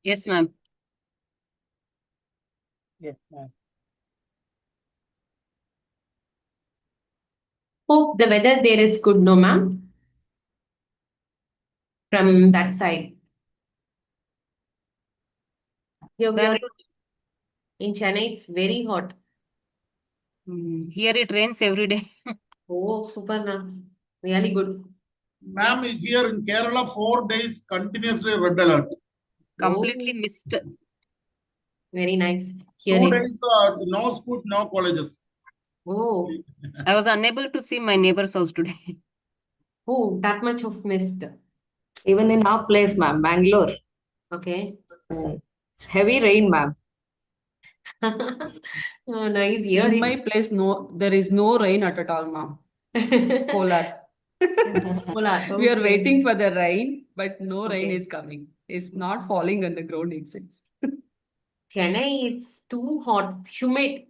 Yes, ma'am. Yes, ma'am. Hope the weather there is good, no, ma'am? From that side. Here we are in Chennai, it's very hot. Here it rains every day. Oh, super, ma'am. Really good. Ma'am, here in Kerala, 4 days continuously red alert. Completely missed. Very nice. Here 2 it's days, no schools, no colleges. oh, I was unable to see my neighbor's house today. oh, that much of mist. Even in our place, ma'am, Bangalore, Okay. it's heavy rain, ma'am. Oh, nice. Here In my place, no, there is no rain at all, ma'am. Polar. Polar, We are okay. waiting for the rain, but no rain Okay. is coming. It's not falling on the ground, it seems. Chennai, it's too hot, humid.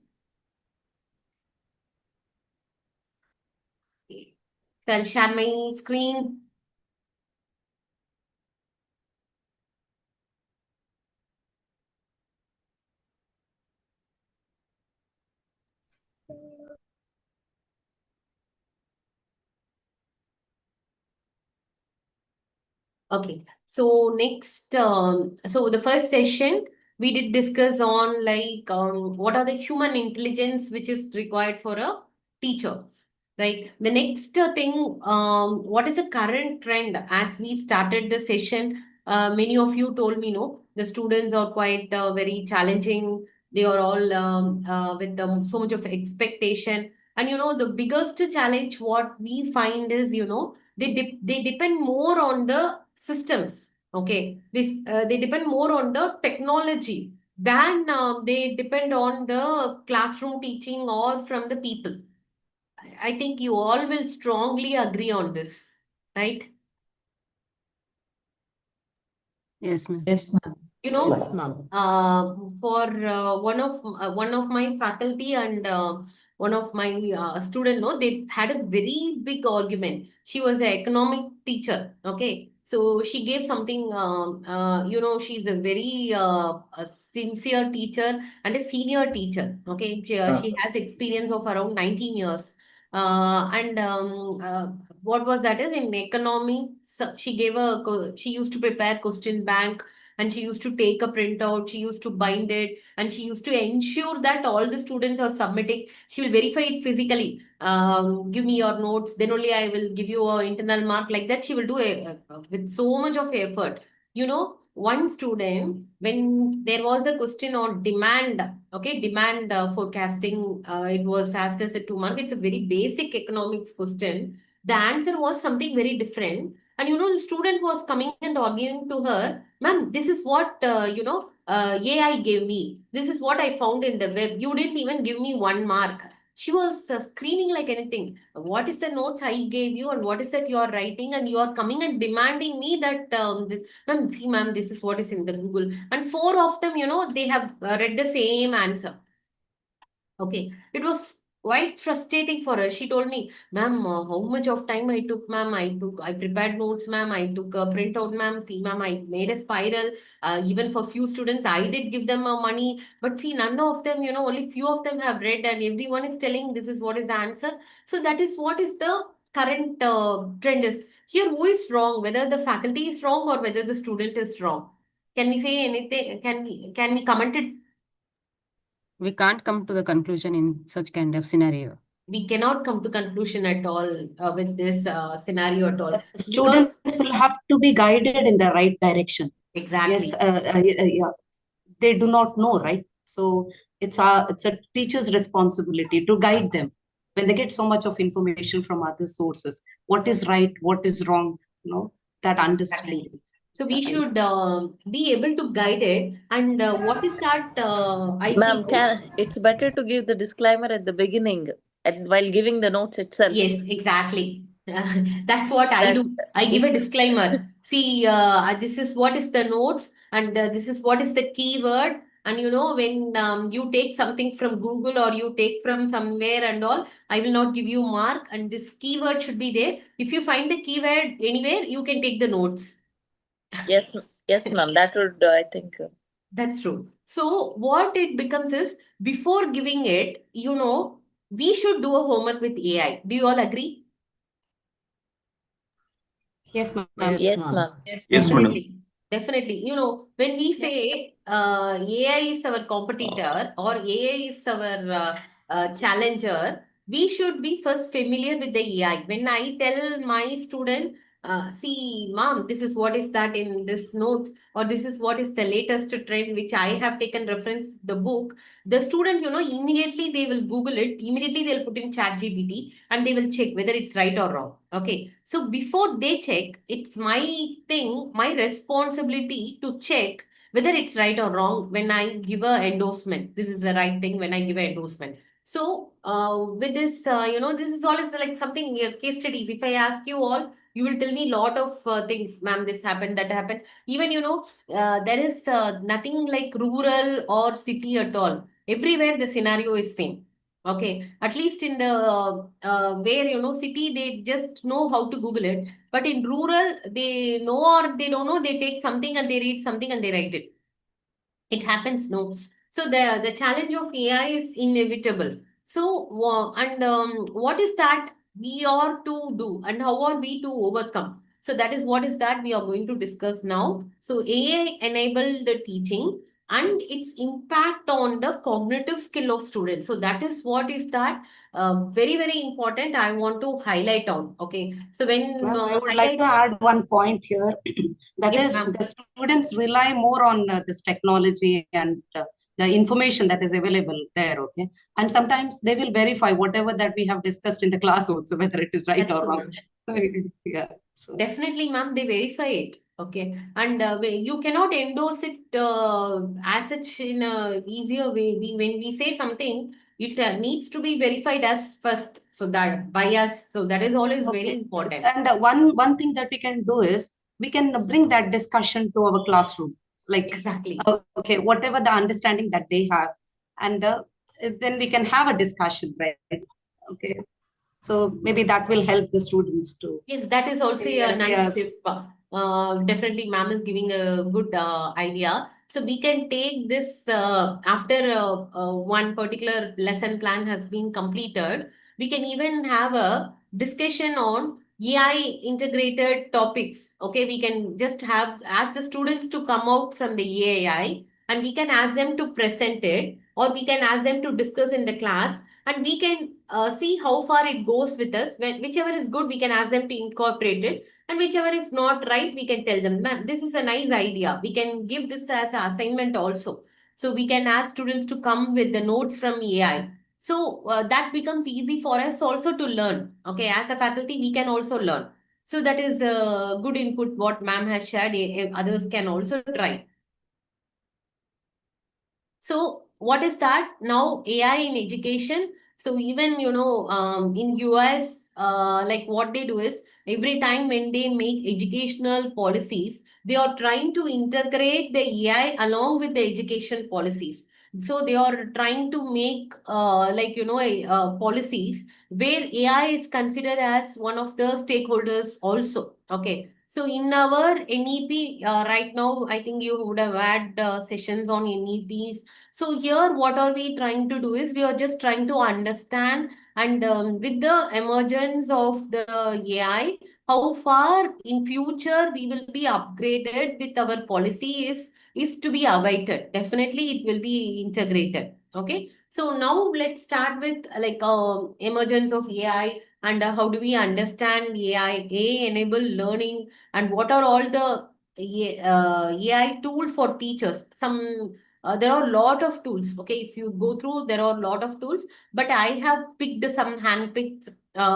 So I'll share my screen. Okay, so next, so the first session we did discuss on like what are the human intelligence which is required for a teachers, right? The next thing, what is the current trend as we started the session? Many of you told me, no, the students are quite very challenging. They are all with so much of expectation, and the biggest challenge what we find is they depend more on the systems. Okay, they depend more on the technology than they depend on the classroom teaching or from the people. I think you all will strongly agree on this, right? Yes, ma'am. Yes, ma'am. Yes, ma'am. For one of my faculty and one of my student, no, they had a very big argument. She was an economic teacher. Okay, so she gave something. She's a very a sincere teacher and a senior teacher. Okay, she has experience of around 19 years. And what was that is in economy. So she gave she used to prepare question bank, and she used to take a printout, she used to bind it, and she used to ensure that all the students are submitting. She will verify it physically. Give me your notes, then only I will give you a internal mark. Like that, she will do with so much of effort. One student, when there was a question on demand, okay, demand forecasting, it was asked as a 2 mark. It's a very basic economics question. The answer was something very different. And the student was coming and arguing to her, ma'am, this is what, AI gave me. This is what I found in the web. You didn't even give me 1 mark. She was screaming like anything. What is the notes I gave you and what is that you are writing? And you are coming and demanding me that, ma'am, see, ma'am, this is what is in the Google. And 4 of them, they have read the same answer. Okay, it was quite frustrating for her. She told me, ma'am, how much of time I took, ma'am? I prepared notes, ma'am. I took a printout, ma'am. See, ma'am, I made a spiral. Even for few students, I did give them money. But see, none of them, only few of them have read, and everyone is telling this is what is the answer. So that is what is the current trend is. Here, who is wrong? Whether the faculty is wrong or whether the student is wrong? Can we say anything? Can we comment it? We can't come to the conclusion in such kind of scenario. We cannot come to conclusion at all with this scenario at all. Students will have to be guided in the right direction. Exactly. Yes, yeah. They do not know, right? So it's a teacher's responsibility to guide them when they get so much of information from other sources. What is right? What is wrong? That understanding. Exactly. So we should be able to guide it. And what is that? Ma'am, it's better to give the disclaimer at the beginning and while giving the notes itself. Yes, exactly. That's what I do. I give a disclaimer. See, this is what is the notes, and this is what is the keyword. And when you take something from Google or you take from somewhere and all, I will not give you mark. And this keyword should be there. If you find the keyword anywhere, you can take the notes. Yes, Yes, ma'am. That would, I think. That's true. So what it becomes is, before giving it, we should do a homework with AI. Do you all agree? Yes, ma'am. Yes, Yes, ma'am. ma'am. Yes, madam. Definitely. Definitely. When we say AI is our competitor or AI is our challenger, we should be first familiar with the AI. When I tell my student, see, mom, this is what is that in this note, or this is what is the latest trend which I have taken reference the book, the student, immediately they will Google it, immediately they'll put in ChatGPT and they will check whether it's right or wrong. Okay. So before they check, it's my thing, my responsibility to check whether it's right or wrong when I give a endorsement. This is the right thing when I give an endorsement. So with this, this is all is like something case studies. If I ask you all, you will tell me lot of things, ma'am. This happened, that happened. Even there is nothing like rural or city at all. Everywhere the scenario is same. Okay, at least in the where city, they just know how to Google it. But in rural, they know or they don't know. They take something and they read something and they write it. It happens, no. So the challenge of AI is inevitable. So and what is that we are to do and how are we to overcome? So that is what is that we are going to discuss now. So AI enabled teaching and its impact on the cognitive skill of students. So that is what is that very, very important. I want to highlight on. Okay. So when Ma'am, I would like to add one point here. That Yes, is, ma'am. the students rely more on this technology and the information that is available there. Okay, and sometimes they will verify whatever that we have discussed in the class also, whether it is right That's or true, wrong. ma'am. Yeah. So Definitely, ma'am, they verify it. Okay. And you cannot endorse it as such in a easier way. When we say something, it needs to be verified as first. So that by us. So that is always very okay, important. and one thing that we can do is we can bring that discussion to our classroom. Like, Exactly. okay, whatever the understanding that they have, and then we can have a discussion, right? Okay, so maybe that will help the students to. Yes, that is also a Yeah, nice yeah. tip. Definitely, ma'am is giving a good idea. So we can take this after one particular lesson plan has been completed. We can even have a discussion on AI integrated topics. Okay, we can just have ask the students to come out from the AI and we can ask them to present it, or we can ask them to discuss in the class, and we can see how far it goes with us. When whichever is good, we can ask them to incorporate it, and whichever is not right, we can tell them, ma'am, this is a nice idea. We can give this as an assignment also. So we can ask students to come with the notes from AI. So that becomes easy for us also to learn. Okay, as a faculty, we can also learn. So that is a good input what ma'am has shared. Others can also try. So what is that now? AI in education. So even in US, like what they do is every time when they make educational policies, they are trying to integrate the AI along with the education policies. So they are trying to make policies where AI is considered as one of the stakeholders also. Okay. So in our NEP right now, I think you would have had sessions on NEPs. So here, what are we trying to do is we are just trying to understand, and with the emergence of the AI, how far in future we will be upgraded with our policy is to be awaited. Definitely, it will be integrated. Okay. So now let's start with like emergence of AI and how do we understand AI, enable learning, and what are all the AI tool for teachers. There are a lot of tools. Okay, if you go through, there are a lot of tools, but I have picked some handpicked,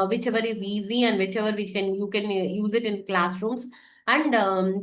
whichever is easy and whichever which can you can use it in classrooms, and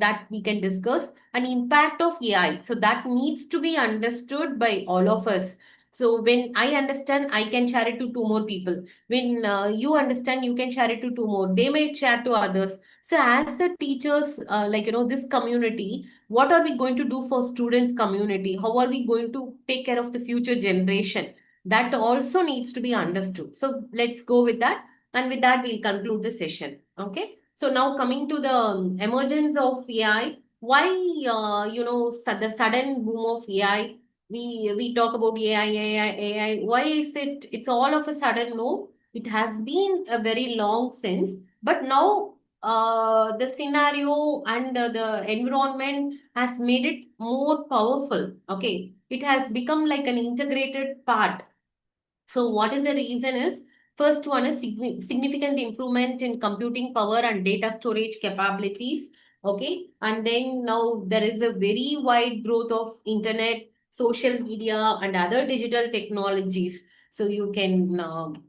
that we can discuss. An impact of AI. So that needs to be understood by all of us. So when I understand, I can share it to two more people. When you understand, you can share it to two more. They may share to others. So as a teachers, this community, what are we going to do for students community? How are we going to take care of the future generation? That also needs to be understood. So let's go with that, and with that we'll conclude the session. Okay, so now coming to the emergence of AI. why, the sudden boom of AI? We talk about AI. Why is it's all of a sudden? No, it has been a very long since, but now the scenario and the environment has made it more powerful. Okay, it has become like an integrated part. So what is the reason is, first one is significant improvement in computing power and data storage capabilities. Okay. And then now there is a very wide growth of internet, social media and other digital technologies. So you can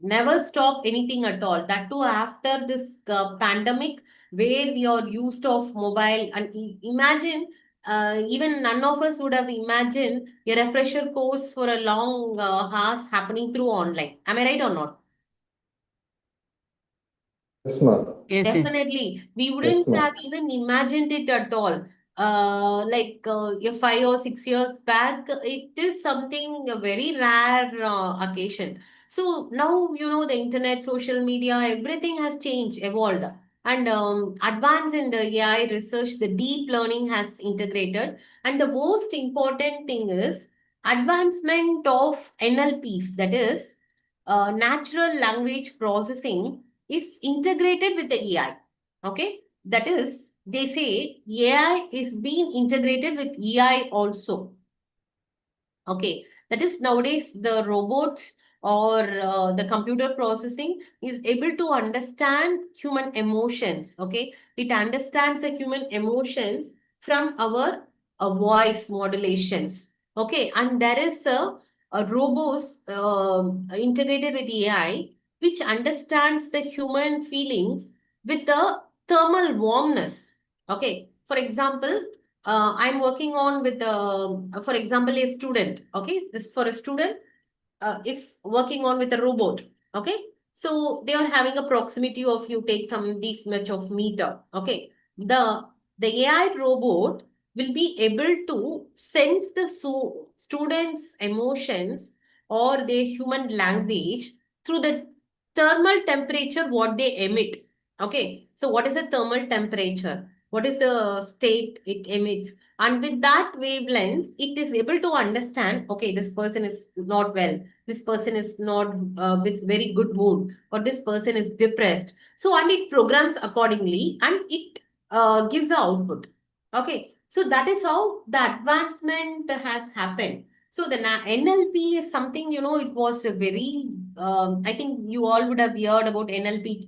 never stop anything at all. That too after this pandemic, where we are used of mobile, and imagine even none of us would have imagined a refresher course for a long hours happening through online. Am I right or not? Yes, ma'am. Yes, yes. Definitely. We Yes, wouldn't ma'am. have even imagined it at all. Like 5 or 6 years back, it is something a very rare occasion. So now, the internet, social media, everything has changed, evolved. And advance in the AI research, the deep learning has integrated. And the most important thing is advancement of NLPs, that is natural language processing is integrated with the AI. Okay. That is, they say AI is being integrated with EI also. Okay. That is, nowadays the robots or the computer processing is able to understand human emotions. Okay. It understands the human emotions from our voice modulations. Okay. And there is a robots integrated with AI which understands the human feelings with the thermal warmness. Okay. For example, I'm working on with, for example, a student. Okay. This for a student is working on with a robot. Okay. So they are having a proximity of you take some this much of meter. Okay. The AI robot will be able to sense the students' emotions or their human language through the thermal temperature what they emit. Okay. So what is the thermal temperature? What is the state it emits? And with that wavelength, it is able to understand, okay, this person is not well, this person is not with very good mood, or this person is depressed. So, and it programs accordingly and it gives the output. Okay, so that is how the advancement has happened. So the NLP is something, it was a very, I think you all would have heard about NLP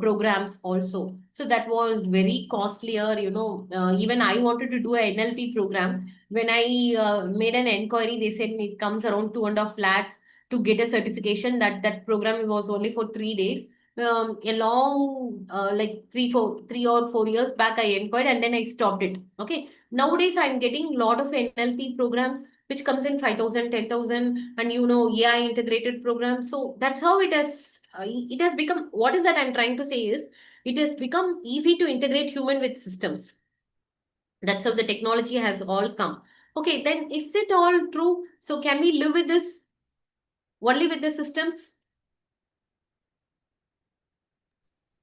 programs also. So that was very costlier, even I wanted to do a NLP program. When I made an inquiry, they said it comes around 2.5 lakhs to get a certification. That program was only for 3 days. A long, like 3 or 4 years back, I inquired and then I stopped it. Okay. Nowadays, I'm getting a lot of NLP programs which comes in 5,000, 10,000, and AI integrated programs. So that's how it has become. What is that I'm trying to say is, it has become easy to integrate human with systems. That's how the technology has all come. Okay, then is it all true? So can we live with this only with the systems?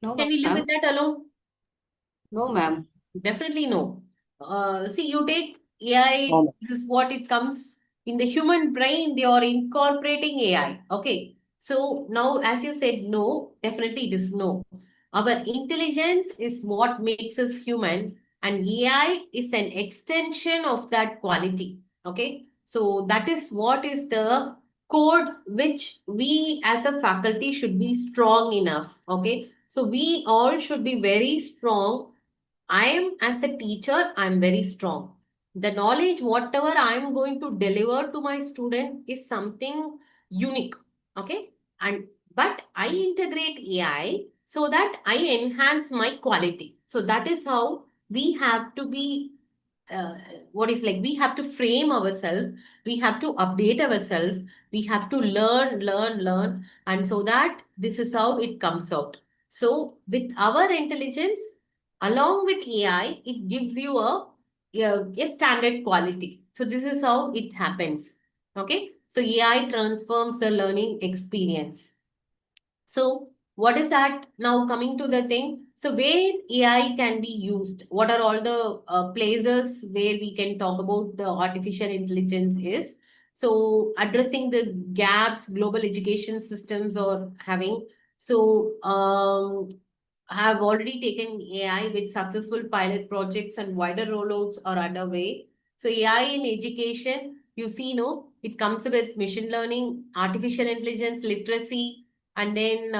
No, Can we live with ma'am. that alone? No, ma'am. Definitely no. See, you take AI, No, ma'am. this is what it comes in the human brain, they are incorporating AI. Okay. So now, as you said, no, definitely it is no. Our intelligence is what makes us human, and AI is an extension of that quality. Okay. So that is what is the code which we as a faculty should be strong enough. Okay. So we all should be very strong. I am, as a teacher, I'm very strong. The knowledge, whatever I'm going to deliver to my student, is something unique. Okay. But I integrate AI so that I enhance my quality. So that is how we have to be, we have to frame ourselves, we have to update ourselves, we have to learn, and so that this is how it comes out. So with our intelligence, along with AI, it gives you a standard quality. So this is how it happens. Okay. So AI transforms the learning experience. So what is that? Now coming to the thing, So where AI can be used, what are all the places where we can talk about the artificial intelligence is? So addressing the gaps global education systems are having. So have already taken AI with successful pilot projects and wider rollouts are underway. So AI in education, you see, no, it comes with machine learning, artificial intelligence, literacy, and then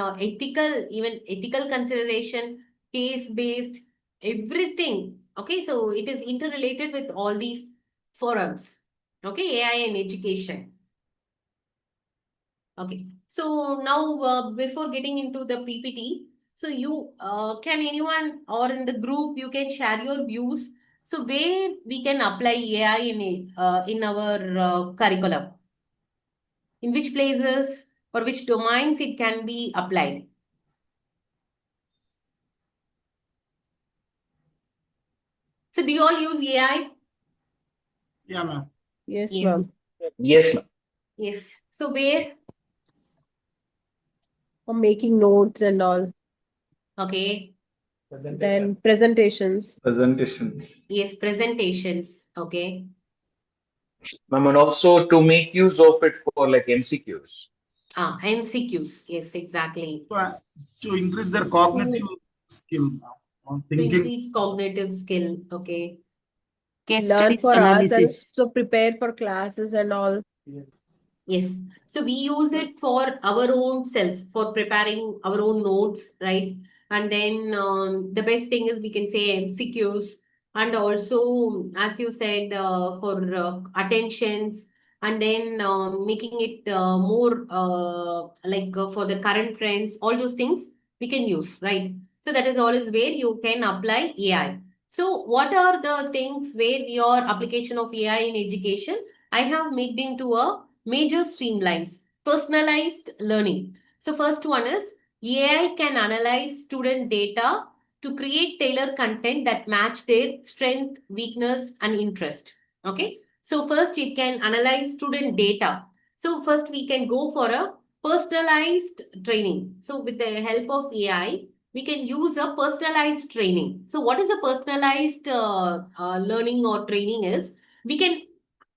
even ethical consideration, case-based, everything. Okay, so it is interrelated with all these forums. Okay, AI in education. Okay, so now before getting into the PPT, so you can anyone or in the group you can share your views. So where we can apply AI in our curriculum, in which places or which domains it can be applied. So do you all use AI? Yeah, ma'am. Yes, Yes. ma'am. Yes, ma'am. Yes. So where? For making notes and all. Okay. Then presentations. Presentation. Yes, presentations. Okay. Ma'am, and also to make use of it for like MCQs. MCQs. Yes, exactly. To increase their cognitive skill, To thinking. increase cognitive skill. Okay. Case Learn studies for ourselves. analysis. So prepare for classes and all. Yes. So we use it for our own self, for preparing our own notes, right? And then the best thing is we can say MCQs, and also, as you said, for attentions, and then making it more for the current trends, all those things we can use, right? So that is always where you can apply AI. So what are the things where your application of AI in education? I have made into a major streamlines, personalized learning. So first one is AI can analyze student data to create tailored content that match their strength, weakness, and interest. Okay. So first it can analyze student data. So first we can go for a personalized training. So with the help of AI, we can use a personalized training. So what is a personalized learning or training is? We can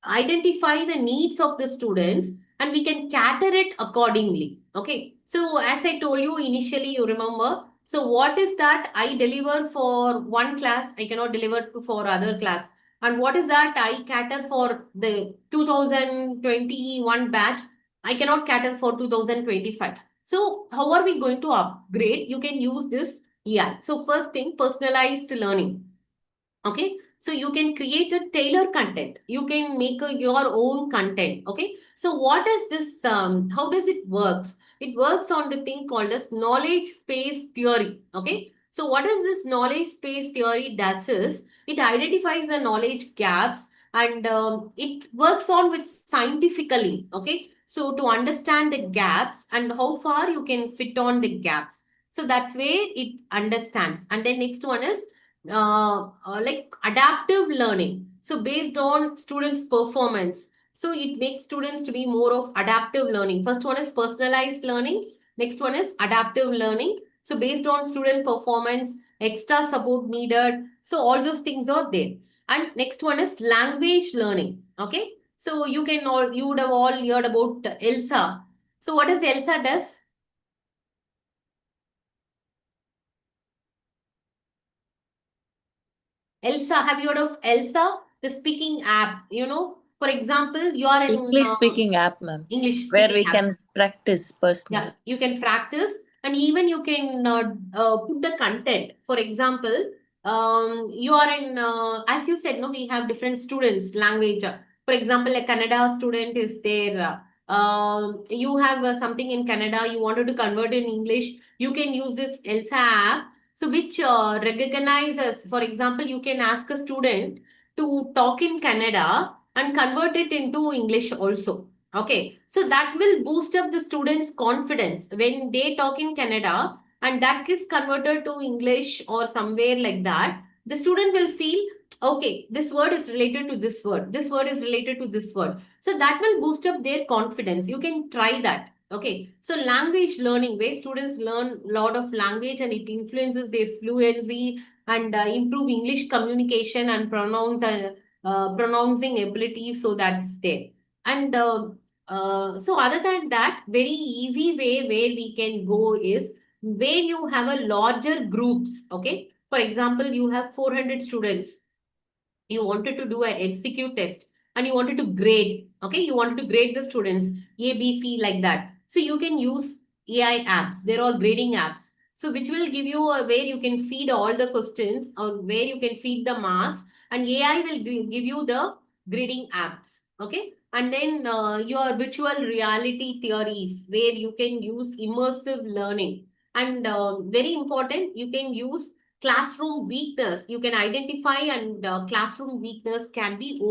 identify the needs of the students and we can cater it accordingly. Okay. So as I told you initially, you remember. So what is that I deliver for one class, I cannot deliver for other class. And what is that I cater for the 2021 batch, I cannot cater for 2025. So how are we going to upgrade? You can use this AI. So first thing, personalized learning. Okay. So you can create a tailor content. You can make your own content. Okay. So what is this? How does it works? It works on the thing called as knowledge space theory. Okay. So what is this knowledge space theory does is it identifies the knowledge gaps and it works on with scientifically. Okay. So to understand the gaps and how far you can fit on the gaps. So that's where it understands. And then next one is like adaptive learning. So based on students' performance. So it makes students to be more of adaptive learning. First one is personalized learning. Next one is adaptive learning. So based on student performance, extra support needed. So all those things are there. And next one is language learning. Okay. So you would have all heard about ELSA. So what does ELSA does? Elsa, have you heard of Elsa? The speaking app, for example, you are in English speaking app, ma'am, English where speaking we app. can practice personally. Yeah, you can practice and even you can put the content. For example, you are in, as you said, no, we have different students, language. For example, a Kannada student is there. You have something in Kannada, you wanted to convert in English, you can use this Elsa app. So which recognizes, for example, you can ask a student to talk in Kannada and convert it into English also. Okay, so that will boost up the students' confidence when they talk in Kannada and that is converted to English or somewhere like that. The student will feel, okay, this word is related to this word. This word is related to this word. So that will boost up their confidence. You can try that. Okay, so language learning, where students learn a lot of language and it influences their fluency and improve English communication and pronouncing ability. So that's there. And so other than that, very easy way where we can go is where you have a larger groups. Okay, for example, you have 400 students. You wanted to do a MCQ test and you wanted to grade. Okay, you wanted to grade the students A, B, C like that. So you can use AI apps. They're all grading apps. So which will give you a where you can feed all the questions or where you can feed the marks, and AI will give you the grading apps. Okay, and then your virtual reality theories where you can use immersive learning, and very important, you can use classroom weakness. You can identify, and classroom weakness can be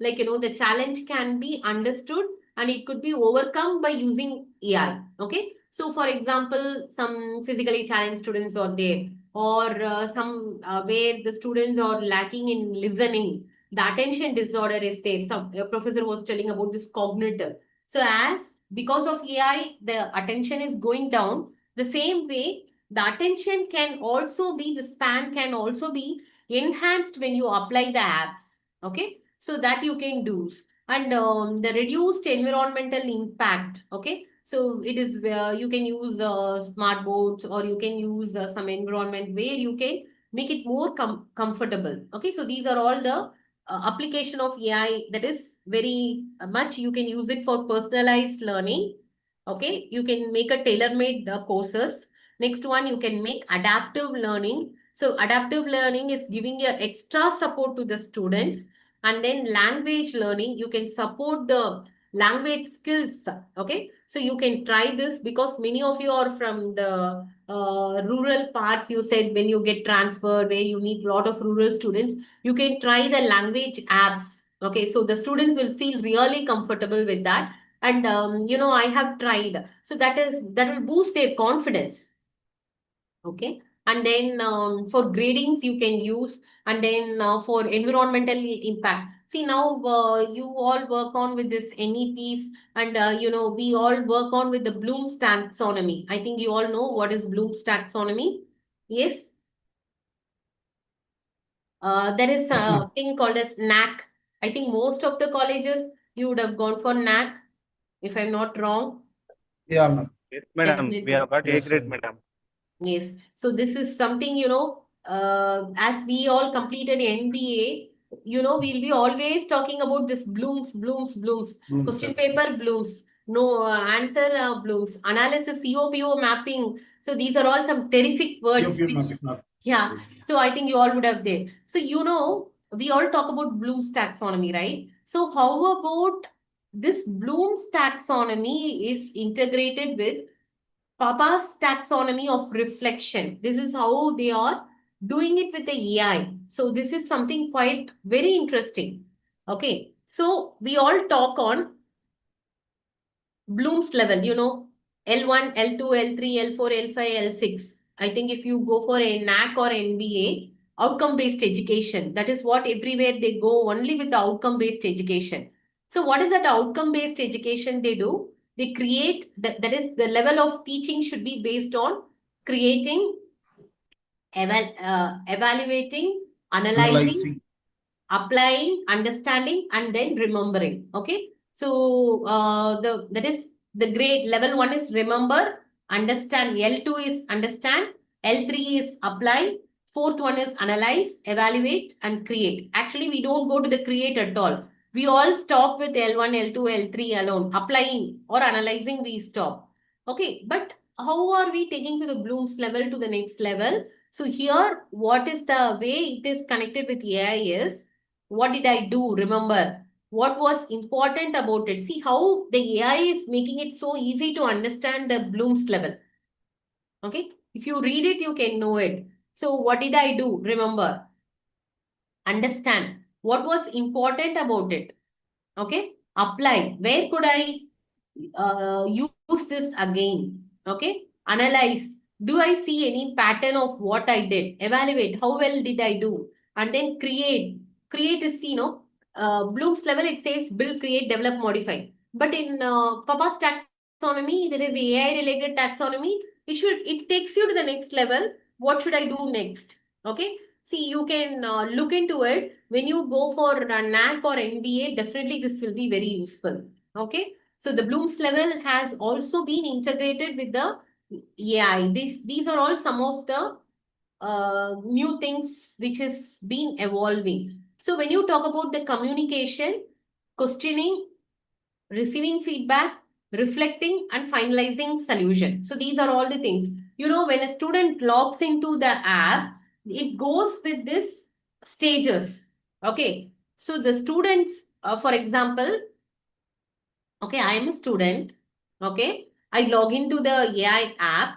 like, the challenge can be understood and it could be overcome by using AI. Okay, so for example, some physically challenged students are there, or some where the students are lacking in listening, the attention disorder is there. Some professor was telling about this cognitive. So as because of AI the attention is going down, the same way the attention can also be, the span can also be enhanced when you apply the apps. Okay, so that you can do. And the reduced environmental impact. Okay, so it is where you can use smart boards, or you can use some environment where you can make it more comfortable. Okay, so these are all the application of AI that is very much. You can use it for personalized learning. Okay, you can make a tailor-made courses. Next one, you can make adaptive learning. So adaptive learning is giving you extra support to the students. And then language learning, you can support the language skills. Okay, so you can try this because many of you are from the rural parts. You said when you get transferred, where you need a lot of rural students, you can try the language apps. Okay, so the students will feel really comfortable with that. And I have tried. So that will boost their confidence. Okay, and then for gradings you can use, and then for environmental impact. See, now you all work on with this NEPs, and we all work on with the Bloom's taxonomy. I think you all know what is Bloom's taxonomy. Yes. There is a thing called as NAC. I think most of the colleges you would have gone for NAC, if I'm not wrong. Yeah, ma'am. Yes, madam. Definitely. We have got A Yes, grade, sir. madam. Yes. So this is something, as we all completed MBA, we'll be always talking about this Bloom's. Question paper Bloom's. No answer Bloom's. Analysis, COPO mapping. So these are all some terrific words. COPO which- mapping, ma'am. yeah. Yes. So I think you all would have there. So, we all talk about Bloom's taxonomy, right? So how about this Bloom's taxonomy is integrated with Papa's taxonomy of reflection? This is how they are doing it with the AI. So this is something quite very interesting. Okay. So we all talk on Bloom's level, L1, L2, L3, L4, L5, L6. I think if you go for a NAC or NBA, outcome-based education, that is what everywhere they go only with the outcome-based education. So what is that outcome-based education they do? They create, that is the level of teaching should be based on creating, evaluating, analyzing, applying, understanding, and then remembering. Okay. So that is the grade. Level 1 is remember, understand. L2 is understand. L3 is apply. Fourth one is analyze, evaluate, and create. Actually, we don't go to the create at all. We all stop with L1, L2, L3 alone. Applying or analyzing, we stop. Okay. But how are we taking to the Bloom's level to the next level? So here, what is the way it is connected with AI is, what did I do? Remember, what was important about it? See how the AI is making it so easy to understand the Bloom's level. Okay. If you read it, you can know it. So what did I do? Remember, understand what was important about it. Okay. Apply. Where could I use this again? Okay. Analyze. Do I see any pattern of what I did? Evaluate. How well did I do? And then create. Create is, Bloom's level, it says build, create, develop, modify. But in Papa's taxonomy, there is AI related taxonomy. It takes you to the next level. What should I do next? Okay. See, you can look into it. When you go for a NAC or NBA, definitely this will be very useful. Okay. So the Bloom's level has also been integrated with the AI. These are all some of the new things which has been evolving. So when you talk about the communication, questioning, receiving feedback, reflecting, and finalizing solution. So these are all the things. You know, when a student logs into the app, it goes with this stages. Okay. So the students, for example, okay, I am a student. Okay. I log into the AI app.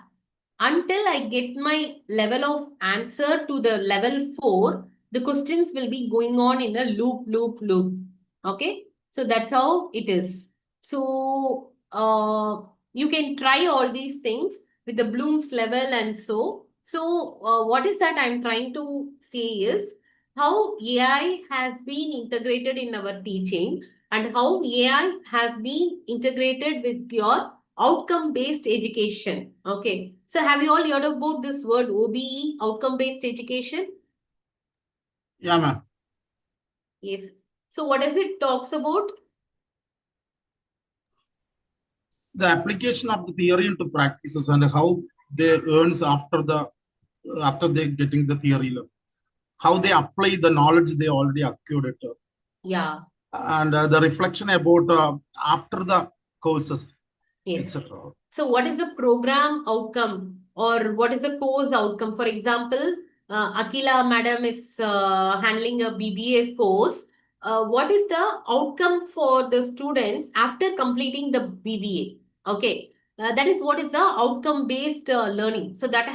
Until I get my level of answer to the level 4, the questions will be going on in a loop. Okay. So that's how it is. So you can try all these things with the Bloom's level and so. So what is that I'm trying to say is how AI has been integrated in our teaching and how AI has been integrated with your outcome-based education. Okay. So have you all heard about this word OBE, outcome-based education? Yeah, ma'am. Yes. So what does it talks about? The application of the theory into practices and how they earns after they getting the theory level. How they apply the knowledge they already accumulated. Yeah. And the reflection about after the courses, Yes. etc. So what is the program outcome or what is the course outcome? For example, Akila madam is handling a BBA course. What is the outcome for the students after completing the BBA? Okay. That is what is the outcome based learning. So that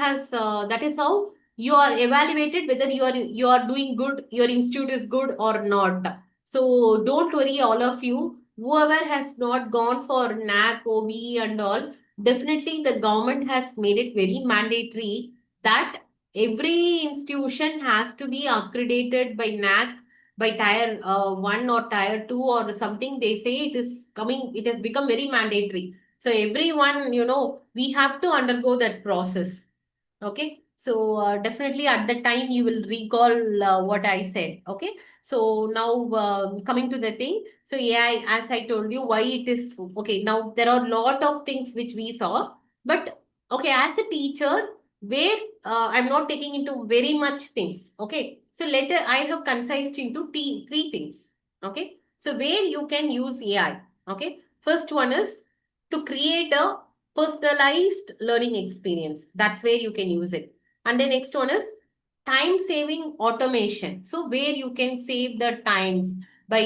is how you are evaluated whether you are doing good, your institute is good or not. So don't worry, all of you. Whoever has not gone for NAC, OBE and all, definitely the government has made it very mandatory that every institution has to be accredited by NAC by tier 1 or tier 2 or something. They say it has become very mandatory. So everyone, we have to undergo that process. Okay. So definitely at the time you will recall what I said. Okay. So now coming to the thing. So yeah, as I told you why it is okay. Now there are a lot of things which we saw, but okay, as a teacher, where I'm not taking into very much things. Okay. So later I have concised into three things. Okay. So where you can use AI. Okay. First one is to create a personalized learning experience. That's where you can use it. And the next one is time saving automation. So where you can save the times by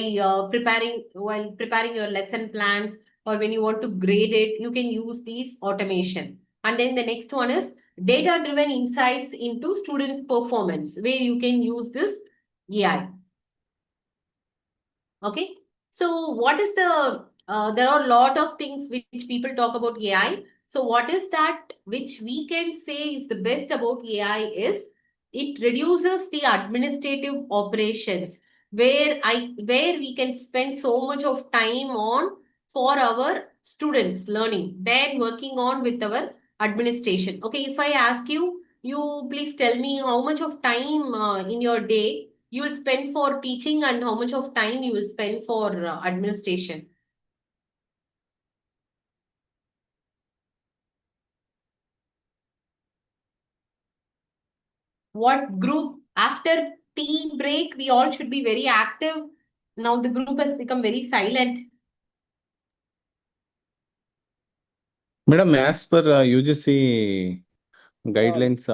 preparing your lesson plans or when you want to grade it, you can use these automation. And then the next one is data driven insights into students' performance, where you can use this AI. Okay. So what is there are a lot of things which people talk about AI. So what is that which we can say is the best about AI is it reduces the administrative operations where we can spend so much of time on for our students learning than working on with our administration. Okay, if I ask you, you please tell me how much of time in your day you will spend for teaching and how much of time you will spend for administration. What group after tea break we all should be very active. Now the group has become very silent. Madam, as per UGC guidelines,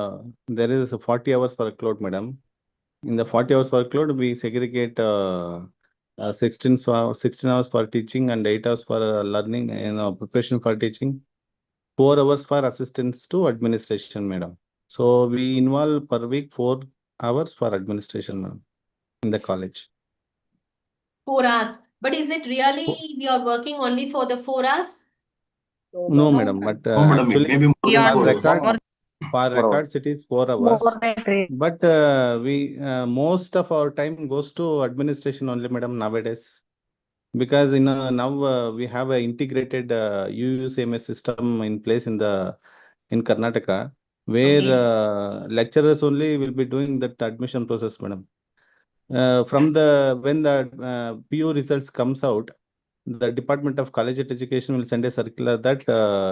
there is a 40 hours workload, madam. In the 40 hours workload, we segregate 16 hours for teaching and 8 hours for learning and preparation for teaching, 4 hours for assistance to administration, madam. So we involve per week 4 hours for administration, madam, in the college. 4 hours. But is it really we are working only for the 4 hours? No, madam, but No, madam, it actually may be more than for 4 hours. records it is 4 hours. But we most of our time goes to administration only, madam, nowadays. because now we have an integrated UGC-MS system in place in Karnataka, where Okay. lecturers only will be doing that admission process, madam. When the PU results comes out, the Department of Collegiate Education will send a circular that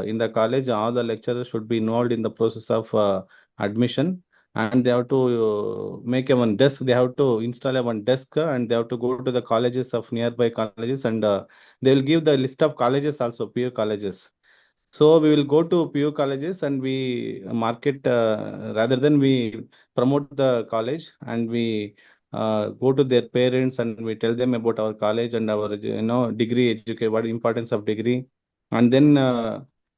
in the college all the lecturers should be involved in the process of admission, and they have to make a one desk. They have to install a one desk, and they have to go to the colleges of nearby colleges, and they will give the list of colleges also, PU colleges. So we will go to PU colleges and we market rather than we promote the college, and we go to their parents and we tell them about our college and our degree education, what importance of degree, and then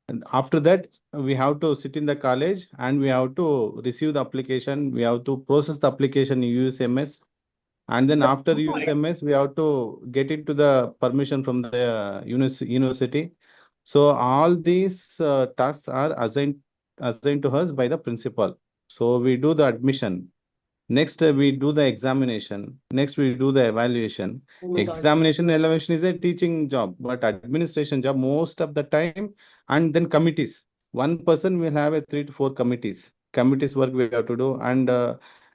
and after that we have to sit in the college and we have to receive the application. We have to process the application in USMS, and then after USMS we have to get into the permission from the university. So all these tasks are assigned to us by the principal. So we do the admission. Next, we do the examination. Next, we do the evaluation. Oh my God. Examination, evaluation is a teaching job, but administration job most of the time, and then committees. One person will have a 3 to 4 committees. Committees work we have to do, and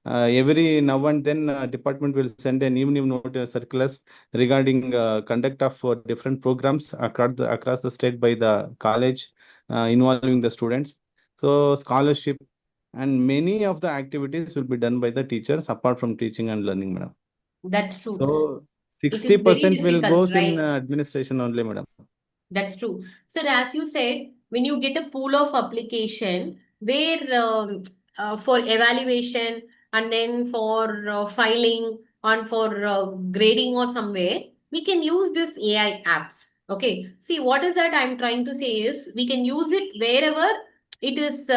every now and then department will send an evening notice circulars regarding conduct of different programs across the state by the college involving the students. So scholarship and many of the activities will be done by the teachers apart from teaching and learning, madam. That's true. So It is very 60% will difficult, goes in right? administration only, madam. That's true. So as you said, when you get a pool of application where for evaluation and then for filing and for grading or somewhere, we can use this AI apps. Okay. See, what is that I'm trying to say is we can use it wherever it is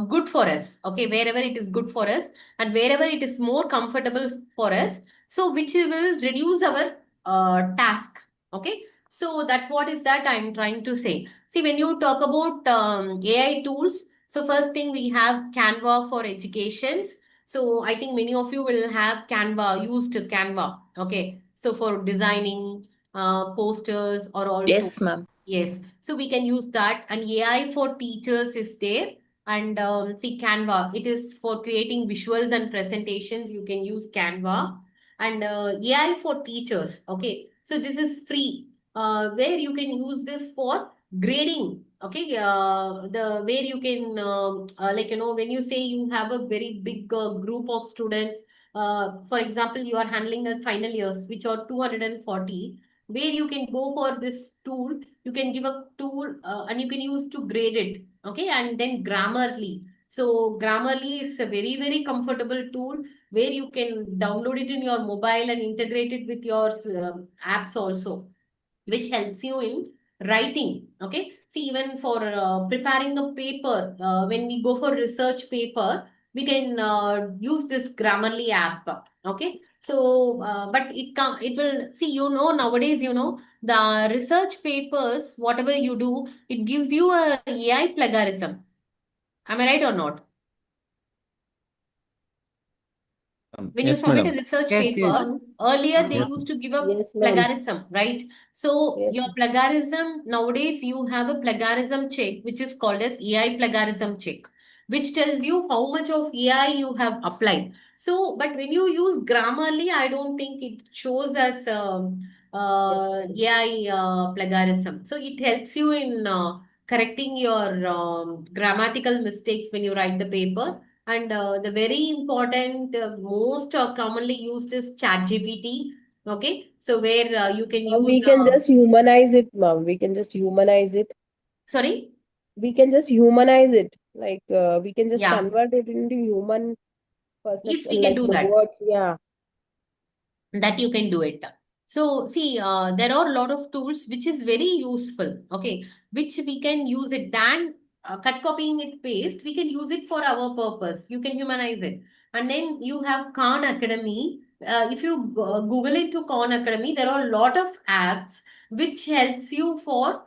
good for us. Okay. Wherever it is good for us and wherever it is more comfortable for us. So which will reduce our task. Okay. So that's what is that I'm trying to say. See, when you talk about AI tools, so first thing we have Canva for educations. So I think many of you will have Canva, used Canva. Okay. So for designing posters or also, Yes, ma'am. yes. So we can use that. And AI for teachers is there. And see, Canva, it is for creating visuals and presentations. You can use Canva. And AI for teachers. Okay. So this is free where you can use this for grading. Okay, the where you can like when you say you have a very big group of students, for example, you are handling a final years which are 240, where you can go for this tool. You can give a tool and you can use to grade it. Okay, and then Grammarly. So Grammarly is a very very comfortable tool where you can download it in your mobile and integrate it with your apps also, which helps you in writing. Okay. See, even for preparing a paper, when we go for research paper, we can use this Grammarly app. Okay. So, but it will see, nowadays, the research papers, whatever you do, it gives you a AI plagiarism. Am I right or not? When you Yes, submit a madam. research Yes, yes. paper, earlier they Yes. used to give a Yes, ma'am. plagiarism, right? So Yes. your plagiarism, nowadays you have a plagiarism check, which is called as AI plagiarism check, which tells you how much of AI you have applied. So, but when you use Grammarly, I don't think it shows as AI plagiarism. So it helps you in correcting your grammatical mistakes when you write the paper. And the very important, most commonly used is ChatGPT. Okay, so where you can Ma'am, use. we can just humanize it, ma'am. We can just humanize it. Sorry. We can just humanize it. Like we can just Yeah. convert it into human Yes, perception, we can like do the that. words. Yeah. That you can do it. So see, there are a lot of tools which is very useful, okay, which we can use it than cut copying it paste. We can use it for our purpose. You can humanize it. And then you have Khan Academy. If you Google into Khan Academy, there are a lot of apps which helps you for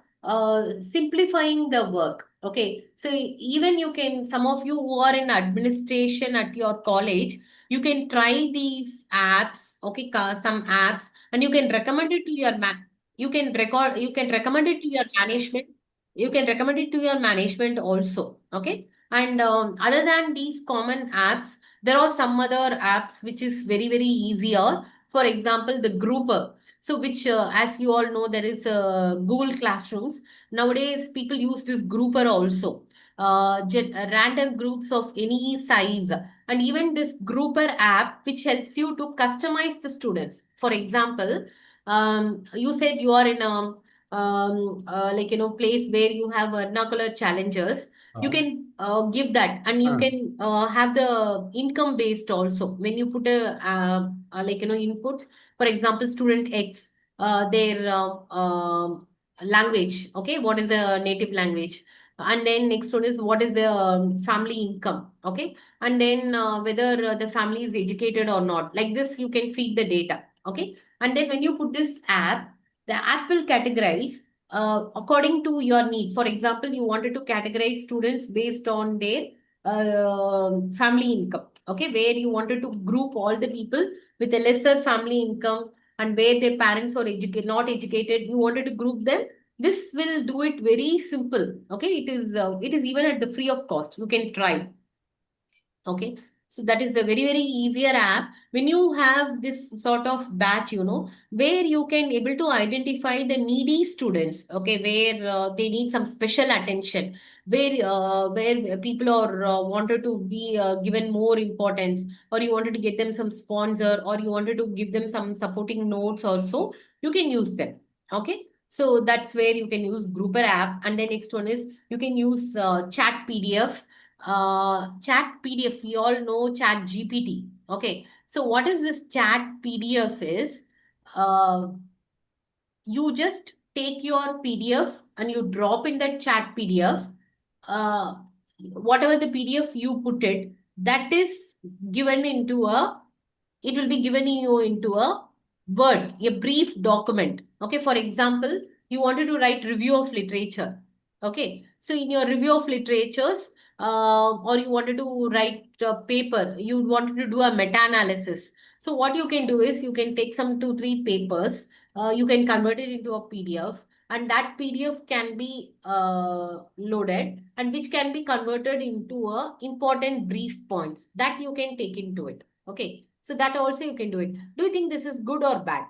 simplifying the work. Okay, so even you can, some of you who are in administration at your college, You can try these apps, okay, some apps, and you can recommend it to your you can recommend it to your management. You can recommend it to your management also, okay? And other than these common apps, there are some other apps which is very, very easier. For example, the Grouper. So which, as you all know, there is Google Classrooms. Nowadays, people use this Grouper also. Random groups of any size. And even this Grouper app, which helps you to customize the students. For example, you said you are in a like place where you have vernacular challenges. You can give that, and you can have the income based also. When you put a inputs, for example, student X, their language, okay, what is the native language, and then next one is what is the family income, okay, and then whether the family is educated or not. Like this, you can feed the data, okay, and then when you put this app, the app will categorize according to your need. For example, you wanted to categorize students based on their family income, okay, where you wanted to group all the people with a lesser family income, and where their parents are not educated, you wanted to group them. This will do it very simple, okay. It is even at the free of cost. You can try, okay. So that is a very, very easier app. When you have this sort of batch, where you can able to identify the needy students, okay, where they need some special attention, where people are wanted to be given more importance, or you wanted to get them some sponsor, or you wanted to give them some supporting notes also, you can use them, okay. So that's where you can use Grouper app. And the next one is you can use Chat PDF. Chat PDF, we all know Chat GPT. Okay. So what is this Chat PDF is, you just take your PDF and you drop in that Chat PDF. Whatever the PDF you put it, that is given into it will be given you into a Word, a brief document. Okay. For example, you wanted to write review of literature. Okay. So in your review of literatures, or you wanted to write a paper, you wanted to do a meta-analysis. So what you can do is you can take some 2-3 papers, you can convert it into a PDF, and that PDF can be loaded, and which can be converted into a important brief points that you can take into it. Okay. So that also you can do it. Do you think this is good or bad?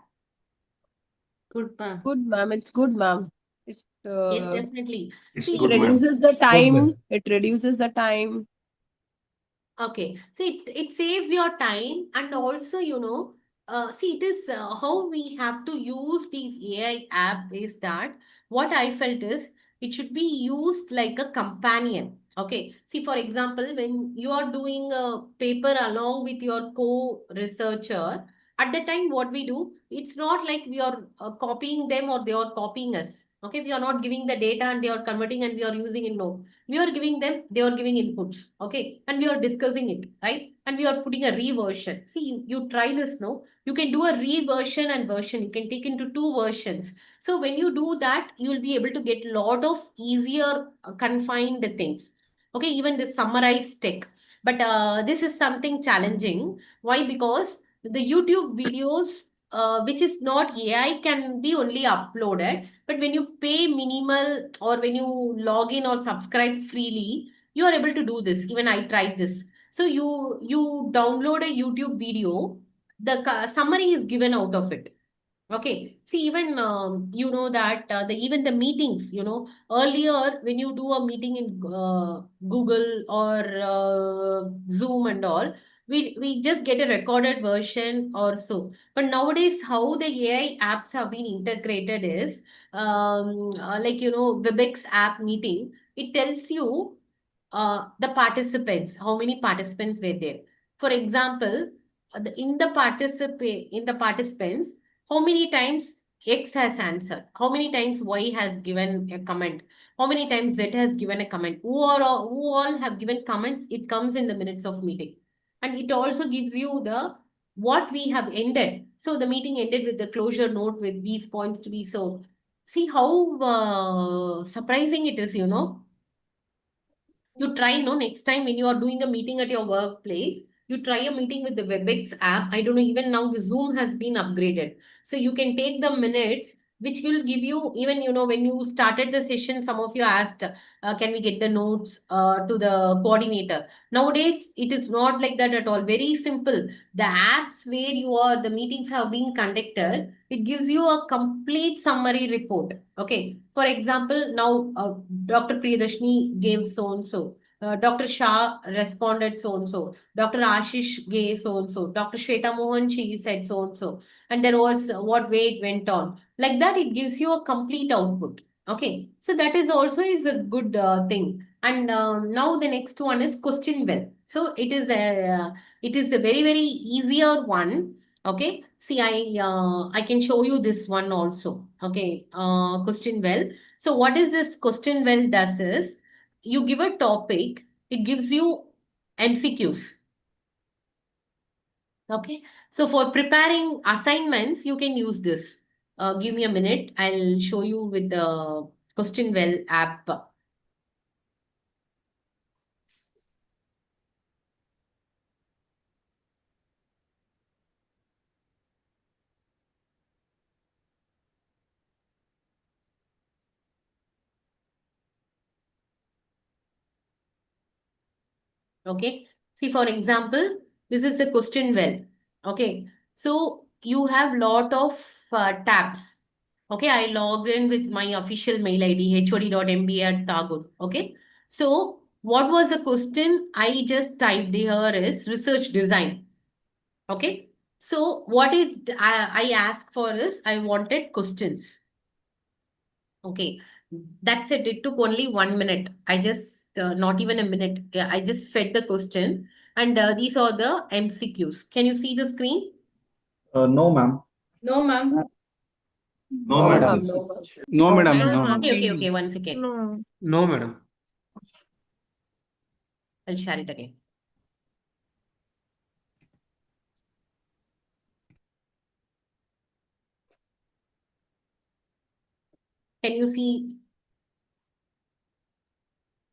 Good, ma'am. Good, ma'am. It's good, ma'am. It Yes, definitely. It's See, good, ma'am. reduces the time. ma'am. It reduces the time. okay. So it saves your time, and also, see, it is how we have to use these AI app is that what I felt is it should be used like a companion. Okay. See, for example, when you are doing a paper along with your co-researcher, at the time, what we do, it's not like we are copying them or they are copying us. Okay. We are not giving the data and they are converting and we are using it. No, we are giving them, they are giving inputs, okay, and we are discussing it, right, and we are putting a reversion. See, you try this, no, you can do a reversion and version, you can take into 2 versions. So when you do that, you will be able to get a lot of easier confined things, okay, even the summarized tech. But this is something challenging. Why? Because the YouTube videos, which is not AI, can be only uploaded, but when you pay minimal or when you log in or subscribe freely, you are able to do this. Even I tried this. So you download a YouTube video, the summary is given out of it. Okay. See, even you know that even the meetings, earlier when you do a meeting in Google or Zoom and all, we just get a recorded version or so. But nowadays, how the AI apps have been integrated is WebEx app meeting. It tells you the participants, how many participants were there. For example, in the participants, how many times X has answered, how many times Y has given a comment, how many times Z has given a comment, who all have given comments, it comes in the minutes of meeting. And it also gives you the what we have ended. So the meeting ended with the closure note with these points to be so. See how surprising it is, You try, next time when you are doing a meeting at your workplace, you try a meeting with the WebEx app. I don't know, even now the Zoom has been upgraded. So you can take the minutes, which will give you, even, when you started the session, some of you asked, can we get the notes to the coordinator? Nowadays, it is not like that at all. Very simple. The apps where the meetings have been conducted, it gives you a complete summary report. Okay. For example, now Dr. Priyadarshini gave so-and-so. Dr. Shah responded so-and-so. Dr. Ashish gave so-and-so. Dr. Shweta Mohan, she said so-and-so. And there was what way it went on. Like that, it gives you a complete output. Okay. So that is also is a good thing. And now the next one is question well. So it is a very, very easier one. Okay. See, I can show you this one also. Okay. Question well. So what is this question well does is, you give a topic, it gives you MCQs. Okay. So for preparing assignments, you can use this. Give me a minute. I'll show you with the question well app. Okay. See, for example, this is a question well. Okay. So you have lot of tabs. Okay. I logged in with my official mail ID, hod.mba@Tagore. Okay. So what was the question I just typed here is research design. Okay. So what I asked for is I wanted questions. Okay. That's it. It took only 1 minute. I just, not even a minute. I just fed the question. And these are the MCQs. Can you see the screen? No, ma'am. No, ma'am. No, madam. No, madam. No, No. ma'am. Okay. 1 second. No. No, madam. I'll share it again. Can you see?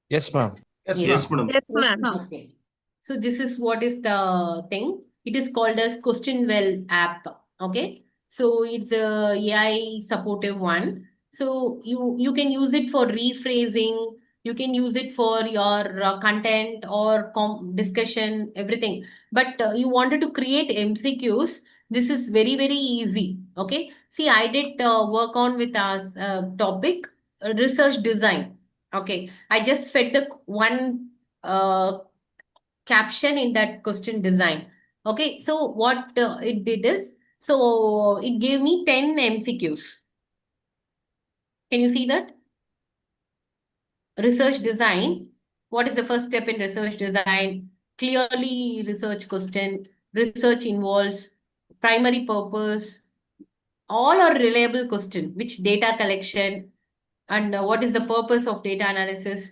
Yes, ma'am. Yes, madam. Yes, ma'am. Okay. So this is what is the thing. It is called as Question Well app. Okay. So it's a AI supportive one. So you can use it for rephrasing. You can use it for your content or discussion, everything. But you wanted to create MCQs. This is very, very easy. Okay. See, I did work on with us topic research design. Okay. I just fed the one caption in that question design. Okay, so what it did is, so it gave me 10 MCQs. Can you see that? Research design. What is the first step in research design? Clearly research question. Research involves primary purpose. All are reliable question. Which data collection and what is the purpose of data analysis?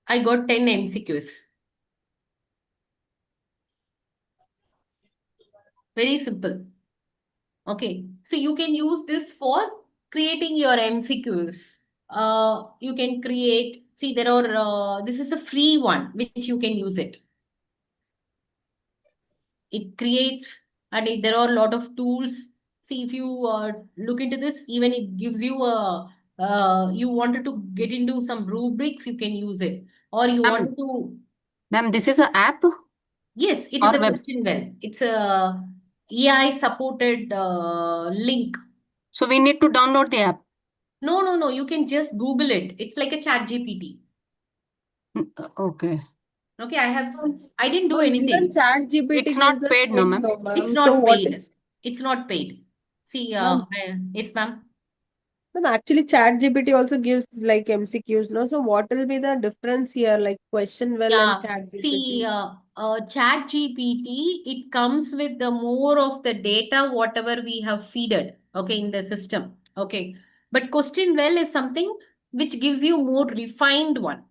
I got 10 MCQs. Very simple. Okay, so you can use this for creating your MCQs. You can create, see there are, this is a free one, which you can use it. It creates, and there are a lot of tools. See, if you look into this, even it gives you you wanted to get into some rubrics, you can use it. Or you want to. Ma'am, this is an app Yes, it or is a web? question well. It's a AI supported link. So we need to download the app. No. You can just Google it. It's like a chat GPT. Okay. Okay, I didn't do So even anything. chat GPT It's not gives us paid, no, paid, ma'am. no, ma'am. It's So not what paid. is, It's not paid. See, ma'am, yes, ma'am. ma'am, actually chat GPT also gives like MCQs, no? So what will be the difference here, like question well and Yeah. chat See, GPT? chat GPT, it comes with the more of the data, whatever we have feeded, okay, in the system. Okay. But question well is something which gives you more refined one.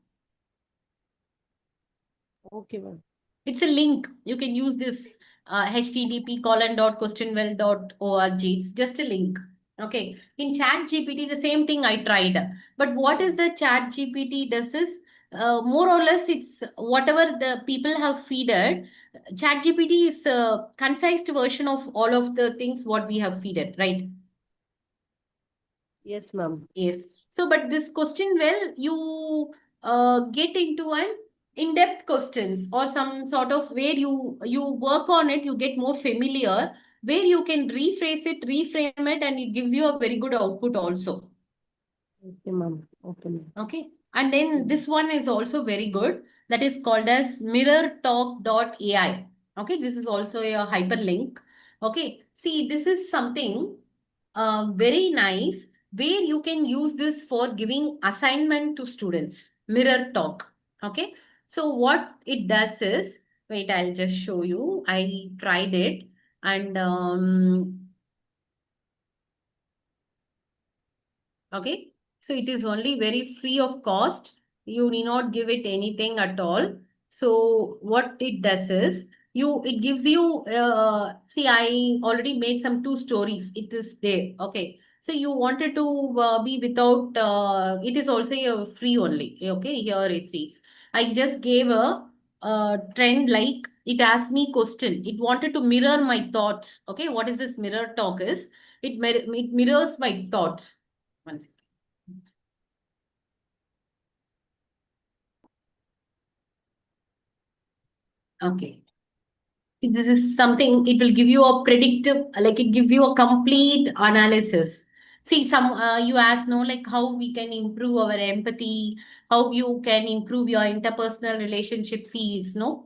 Okay, ma'am. It's a link. You can use this http://questionwell.org. It's just a link. Okay. In chat GPT, the same thing I tried. But what is the chat GPT does is more or less it's whatever the people have feeded. ChatGPT is a concised version of all of the things what we have feeded, right? Yes, ma'am. Yes. So, but this question, well, you get into an in-depth questions or some sort of where you work on it, you get more familiar, where you can rephrase it, reframe it, and it gives you a very good output also. Okay, ma'am. Okay, ma'am. Okay. And then this one is also very good. That is called as mirrortalk.ai. Okay. This is also a hyperlink. Okay. See, this is something very nice where you can use this for giving assignment to students. Mirror talk. Okay. So what it does is, wait, I'll just show you. I tried it and okay. So it is only very free of cost. You need not give it anything at all. So what it does is it gives you see, I already made some 2 stories. It is there. Okay. So you wanted to be without it is also a free only. Okay, here it says. I just gave a trend, like it asked me question. It wanted to mirror my thoughts. Okay, what is this mirror talk is? It mirrors my thoughts. One second. Okay. This is something, it will give you a predictive, like it gives you a complete analysis. See, some you ask, no, like how we can improve our empathy, how you can improve your interpersonal relationship. See, it's no.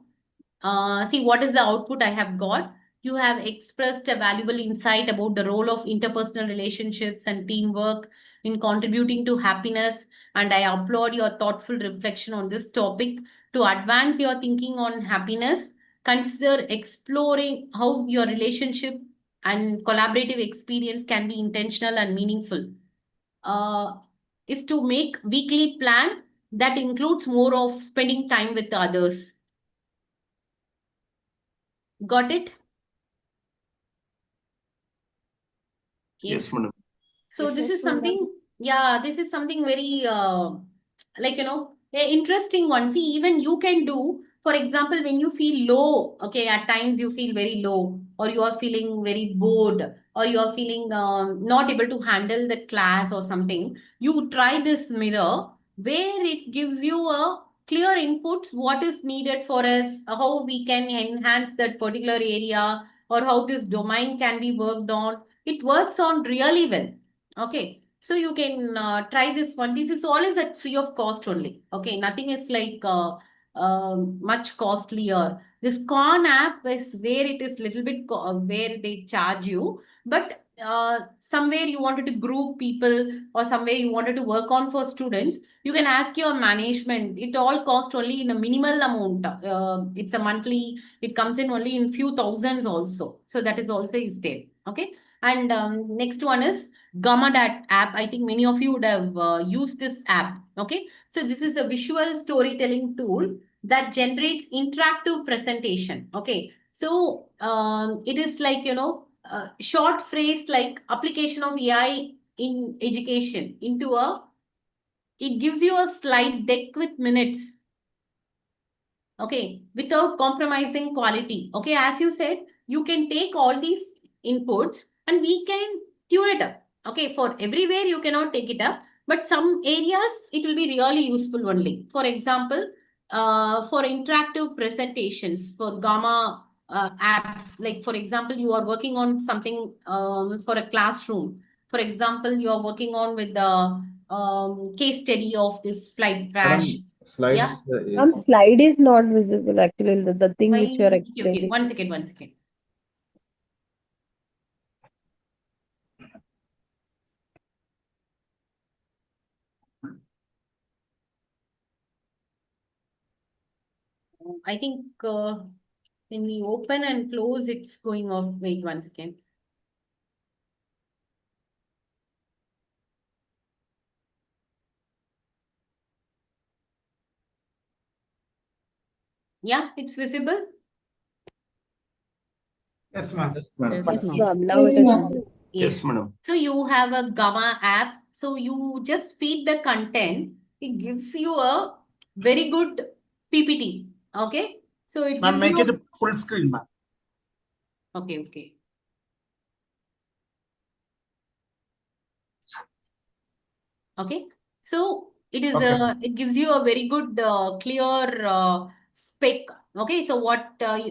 See, what is the output I have got? You have expressed a valuable insight about the role of interpersonal relationships and teamwork in contributing to happiness. And I applaud your thoughtful reflection on this topic. To advance your thinking on happiness, consider exploring how your relationship and collaborative experience can be intentional and meaningful. Is to make weekly plan that includes more of spending time with others. Got it? Yes, madam. So Yes, this is yes, madam. something, yeah, this is something very like interesting one. See, even you can do, for example, when you feel low, okay, at times you feel very low, or you are feeling very bored, or you are feeling not able to handle the class or something, you try this mirror where it gives you a clear inputs what is needed for us, how we can enhance that particular area, or how this domain can be worked on. It works on really well. Okay. So you can try this one. This is all is at free of cost only. Okay. Nothing is like much costlier. This Con app is where it is little bit where they charge you, but somewhere you wanted to group people or somewhere you wanted to work on for students, you can ask your management. It all cost only in a minimal amount. It's a monthly. It comes in only in few thousands also. So that is also is there. Okay. And next one is Gamma app. I think many of you would have used this app. Okay. So this is a visual storytelling tool that generates interactive presentation. Okay. So it is like, short phrase like application of AI in education into it gives you a slide deck with minutes. Okay. Without compromising quality. Okay. As you said, you can take all these inputs and we can tune it up. Okay. For everywhere, you cannot take it up, but some areas it will be really useful only. For example, for interactive presentations, for Gamma apps, like for example, you are working on something for a classroom. For example, you are working on with the case study of this flight crash. Madam, slides. Yeah. Slide is not visible actually, the thing which you are Okay, explaining. one second. I think when we open and close, it's going off. Wait one second. Yeah, it's visible. Yes, ma'am. Yes, madam. Yes, ma'am. ma'am. Now it is visible. Yes, madam. So you have a Gamma app. So you just feed the content. It gives you a very good PPT. Okay. So it Ma'am, gives make you. it full screen, ma'am. Okay. Okay. So it is Okay. it gives you a very good clear spec. Okay. So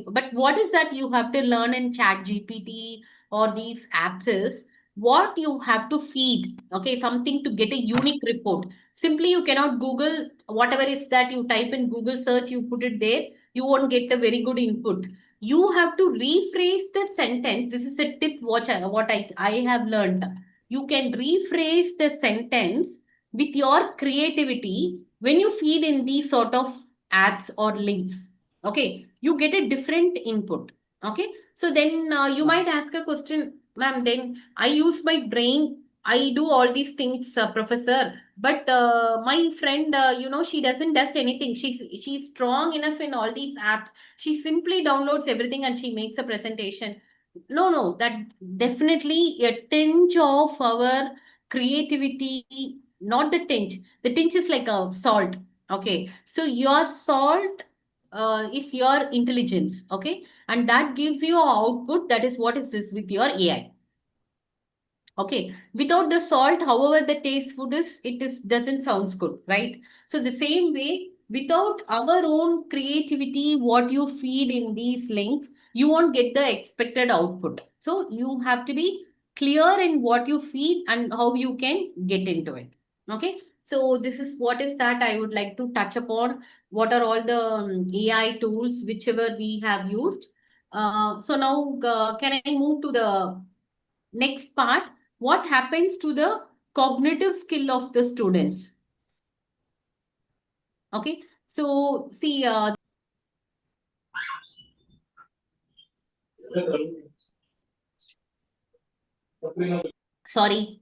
but what is that you have to learn in Chat GPT or these apps is what you have to feed. Okay. Something to get a unique report. Simply you cannot Google whatever is that you type in Google search, you put it there, you won't get a very good input. You have to rephrase the sentence. This is a tip what I have learned. You can rephrase the sentence with your creativity when you feed in these sort of apps or links. Okay, you get a different input. Okay, so then you might ask a question, ma'am. Then I use my brain. I do all these things, professor. But my friend, she does anything. She's strong enough in all these apps. She simply downloads everything and she makes a presentation. No, that definitely a tinge of our creativity, not the tinge. The tinge is like a salt. Okay. So your salt is your intelligence. Okay. And that gives you a output. That is what is this with your AI. Okay, without the salt, however the taste food is, doesn't sounds good, right? So the same way, without our own creativity, what you feed in these links, you won't get the expected output. So you have to be clear in what you feed and how you can get into it. Okay, so this is what is that I would like to touch upon. What are all the AI tools whichever we have used? So now, can I move to the next part? What happens to the cognitive skill of the students? Okay, so see, sorry,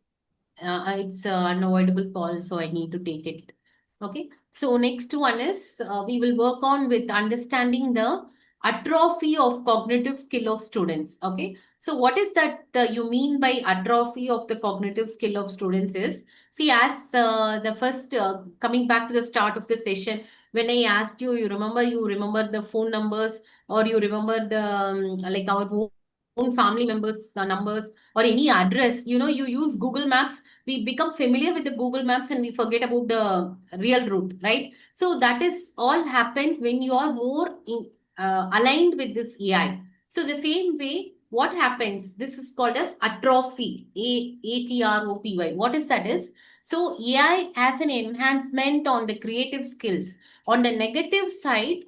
it's unavoidable call, so I need to take it. Okay, so next one is we will work on with understanding the atrophy of cognitive skill of students. Okay, so what is that you mean by atrophy of the cognitive skill of students is, see, as the first coming back to the start of the session, when I asked you, you remember the phone numbers, or you remember the like our own family members numbers or any address, you use Google Maps, we become familiar with the Google Maps and we forget about the real route, right? So that is all happens when you are more aligned with this AI. So the same way, what happens? This is called as atrophy, ATROPY. What is that is? So AI has an enhancement on the creative skills. On the negative side,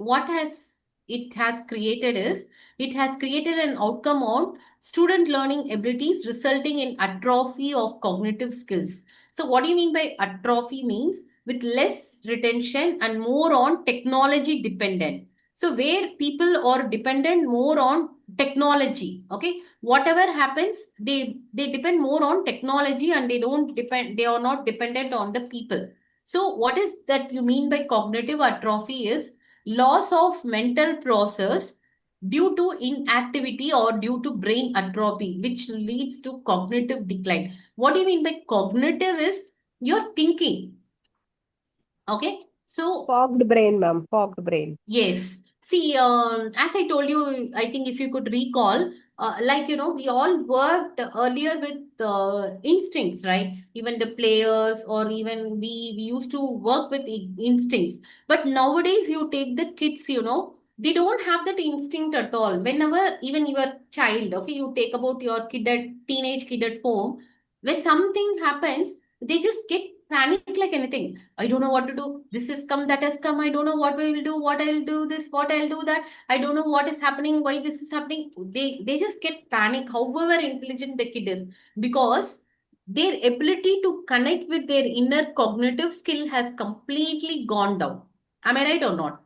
it has created is, it has created an outcome on student learning abilities resulting in atrophy of cognitive skills. So what do you mean by atrophy? Means with less retention and more on technology dependent. So where people are dependent more on technology, okay, whatever happens, they depend more on technology and they are not dependent on the people. So what is that you mean by cognitive atrophy is loss of mental process due to inactivity or due to brain atrophy, which leads to cognitive decline. What do you mean by cognitive is your thinking. Okay. So Fogged brain, ma'am. Fogged brain. yes. See, as I told you, I think if you could recall, we all worked earlier with instincts, right? Even the players, or even we used to work with instincts. But nowadays, you take the kids, they don't have that instinct at all. Whenever, even your child, okay, you take about your teenage kid at home, when something happens, they just get panic like anything. I don't know what to do. This has come, that has come. I don't know what we will do, what I'll do this, what I'll do that. I don't know what is happening, why this is happening. They just get panic, however intelligent the kid is, because their ability to connect with their inner cognitive skill has completely gone down. Am I right or not?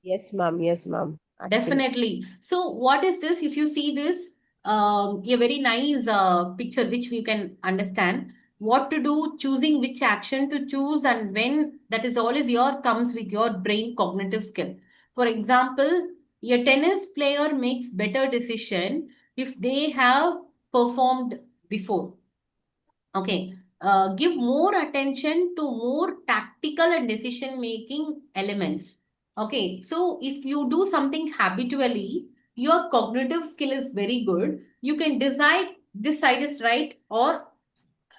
Yes, ma'am. Yes, ma'am. Actually. Definitely. So what is this? If you see this, a very nice picture which we can understand what to do, choosing which action to choose and when, that is always comes with your brain cognitive skill. For example, a tennis player makes better decision if they have performed before. Okay. give more attention to more tactical and decision making elements. Okay, so if you do something habitually, your cognitive skill is very good. You can decide this side is right or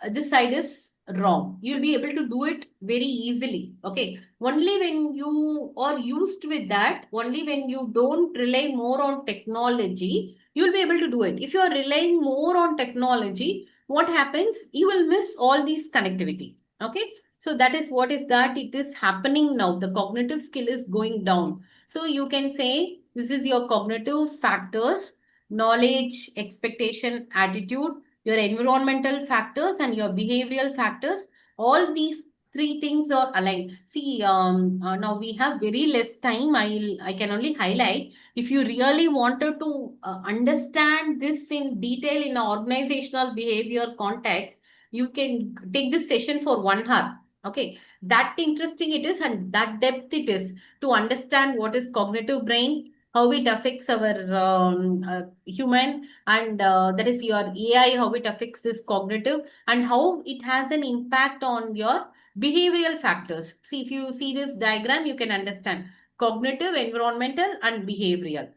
this side is wrong. You'll be able to do it very easily. Okay, only when you are used with that, only when you don't rely more on technology, you'll be able to do it. If you are relying more on technology, what happens? You will miss all these connectivity. Okay, so that is what is that it is happening now. The cognitive skill is going down. So you can say this is your cognitive factors: knowledge, expectation, attitude, your environmental factors, and your behavioral factors. All these three things are aligned. See, now we have very less time. I can only highlight. If you really wanted to understand this in detail in an organizational behavior context, you can take this session for 1 hour. Okay, that interesting it is and that depth it is to understand what is cognitive brain, how it affects our human, and that is your AI, how it affects this cognitive, and how it has an impact on your behavioral factors. See, if you see this diagram, you can understand cognitive, environmental, and behavioral.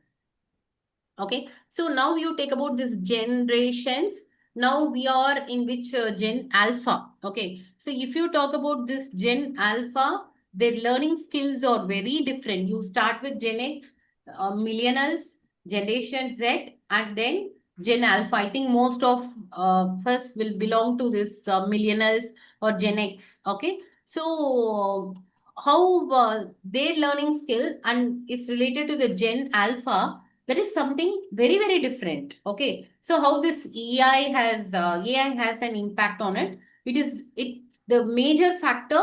Okay, so now you take about this generations. Now we are in which Gen Alpha. Okay, so if you talk about this Gen Alpha, their learning skills are very different. You start with Gen X, millennials, Generation Z, and then Gen Alpha. I think most of us will belong to this millennials or Gen X. Okay, so how their learning skill and is related to the Gen Alpha, that is something very, very different. Okay, so how this AI has an impact on it. It is the major factor.